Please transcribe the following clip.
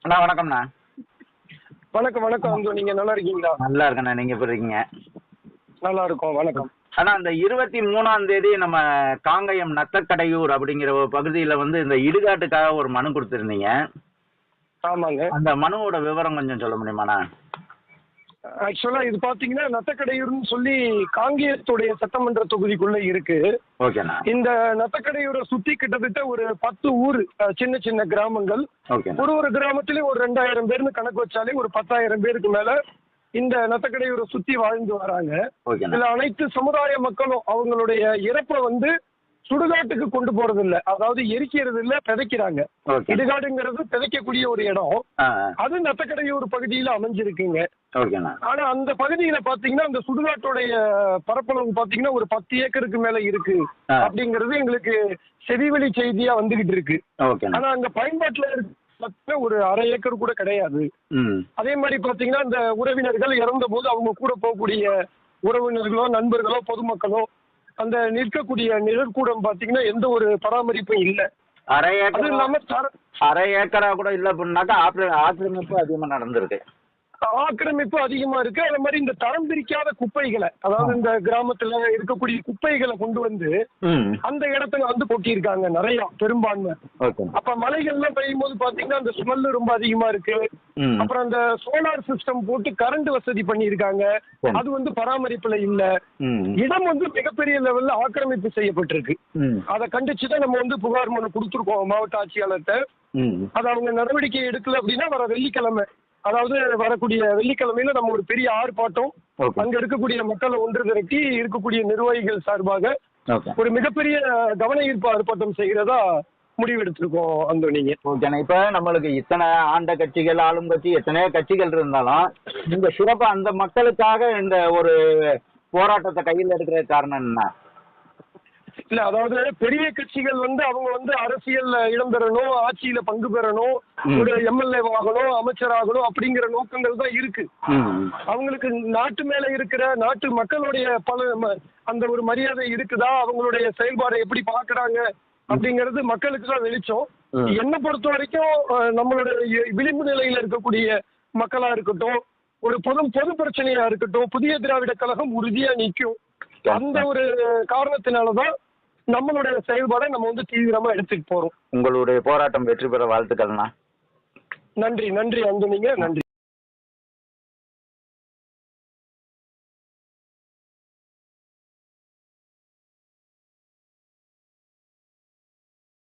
அண்ணா வணக்கம்ண்ணா. வணக்கம் வணக்கம். நீங்க நல்லா இருக்கீங்களா? நல்லா இருக்கண்ணா. நீங்க எப்படி இருக்கீங்க? நல்லா இருக்கோம். வணக்கம். ஆனா இந்த 23ஆம் தேதி நம்ம காங்கயம் நத்தக்கடையூர் அப்படிங்கிற ஒரு பகுதியில இந்த இடுகாட்டுக்காக ஒரு மனு கொடுத்திருந்தீங்க. ஆமாங்க. அந்த மனுவோட விவரம் கொஞ்சம் சொல்ல முடியுமாண்ணா? ஆக்சுவலா இது பாத்தீங்கன்னா நத்தக்கடையூர்னு சொல்லி காங்கேயத்துடைய சட்டமன்ற தொகுதிக்குள்ள இருக்கு. ஓகேண்ணா. இந்த நத்தக்கடையூரை சுத்தி கிட்டத்தட்ட ஒரு 10 ஊர், சின்ன சின்ன கிராமங்கள். ஓகே. ஒரு கிராமத்திலயும் ஒரு 2000 பேர்னு கணக்கு வச்சாலே ஒரு 10,000 பேருக்கு மேல இந்த நத்தக்கடையூரை சுத்தி வாழ்ந்து வராங்க. இதுல அனைத்து சமுதாய மக்களும் அவங்களுடைய இறப்பை சுடுகாட்டுக்கு கொண்டு போறது இல்ல, அதாவது எரிக்கிறது இல்ல, விதைக்கிறாங்க. இடுகாடுங்கிறது விதைக்கக்கூடிய ஒரு இடம். அது நத்தக்கடையூர் பகுதியில அமைஞ்சிருக்குங்க. ஆனா அந்த பகுதியில பாத்தீங்கன்னா அந்த சுடுகாட்டுடைய பரப்பளவு பாத்தீங்கன்னா ஒரு 10 ஏக்கருக்கு மேல இருக்கு அப்படிங்கிறது எங்களுக்கு செவிவழி செய்தியா வந்துகிட்டு இருக்கு. ஆனா அங்க பயன்பாட்டுல இருக்கு ஒரு அரை ஏக்கர் கூட கிடையாது. அதே மாதிரி பாத்தீங்கன்னா இந்த உறவினர்கள் இறந்த போது அவங்க கூட போகக்கூடிய உறவினர்களோ நண்பர்களோ பொதுமக்களோ அந்த நிற்கக்கூடிய நிழற்கூடம் பாத்தீங்கன்னா எந்த ஒரு பராமரிப்பும் இல்ல. அரை ஏக்கரா கூட இல்ல அப்படின்னாக்கா ஆக்கிரமிப்பு அதிகமா நடந்திருக்கு. ஆக்கிரமிப்பு அதிகமா இருக்கு. அதே மாதிரி இந்த தரம் பிரிக்காத குப்பைகளை, அதாவது இந்த கிராமத்துல இருக்கக்கூடிய குப்பைகளை கொண்டு அந்த இடத்துல கொட்டியிருக்காங்க நிறைய, பெரும்பான்மை. அப்ப மழைகள்லாம் பெய்யும் போது பாத்தீங்கன்னா அந்த ஸ்மெல் ரொம்ப அதிகமா இருக்கு. அப்புறம் அந்த சோலார் சிஸ்டம் போட்டு கரண்ட் வசதி பண்ணியிருக்காங்க, அது பராமரிப்புல இல்ல. இடம் மிகப்பெரிய லெவல்ல ஆக்கிரமிப்பு செய்யப்பட்டிருக்கு. அதை கண்டிச்சுதான் நம்ம புகார் மனு கொடுத்துருக்கோம் மாவட்ட ஆட்சியாளர்கிட்ட. அது அவங்க நடவடிக்கை எடுக்கல அப்படின்னா வர வெள்ளிக்கிழமை, அதாவது வரக்கூடிய வெள்ளிக்கிழமையில நம்ம ஒரு பெரிய ஆர்ப்பாட்டம் அங்க இருக்கக்கூடிய மக்களை ஒன்று திரட்டி இருக்கக்கூடிய நிர்வாகிகள் சார்பாக ஒரு மிகப்பெரிய கவன ஈர்ப்பு ஆர்ப்பாட்டம் செய்கிறதா முடிவெடுத்திருக்கோம். அந்த நீங்க இப்ப நம்மளுக்கு இத்தனை ஆண்ட கட்சிகள், ஆளும் கட்சி, எத்தனையோ கட்சிகள் இருந்தாலும் இந்த சிறப்பா அந்த மக்களுக்காக இந்த ஒரு போராட்டத்தை கையில் எடுக்கிற காரணம் என்ன? இல்ல, அதாவது பெரிய கட்சிகள் அவங்க அரசியல்ல இடம் பெறணும், ஆட்சியில பங்கு பெறணும், ஒரு எம்எல்ஏ ஆகணும், அமைச்சர் ஆகணும் அப்படிங்கிற நோக்கங்கள் தான் இருக்கு. அவங்களுக்கு நாட்டு மேல இருக்கிற நாட்டு மக்களுடைய அந்த ஒரு மரியாதை இருக்குதா, அவங்களுடைய செயல்பாடை எப்படி பாக்குறாங்க அப்படிங்கிறது மக்களுக்கு தான் வெளிச்சம். என்னை பொறுத்த வரைக்கும் நம்மளுடைய விளிம்பு நிலையில இருக்கக்கூடிய மக்களா இருக்கட்டும், ஒரு பொது பிரச்சனையா இருக்கட்டும், புதிய திராவிட கழகம் உறுதியா நிற்கும். அந்த ஒரு காரணத்தினாலதான் நம்மளுடைய செயல்பாடை நம்ம தீவிரமா எடுத்துட்டு போறோம். உங்களுடைய போராட்டம் வெற்றி பெற வாழ்த்துக்கள்னா. நன்றி நன்றி. நன்றி.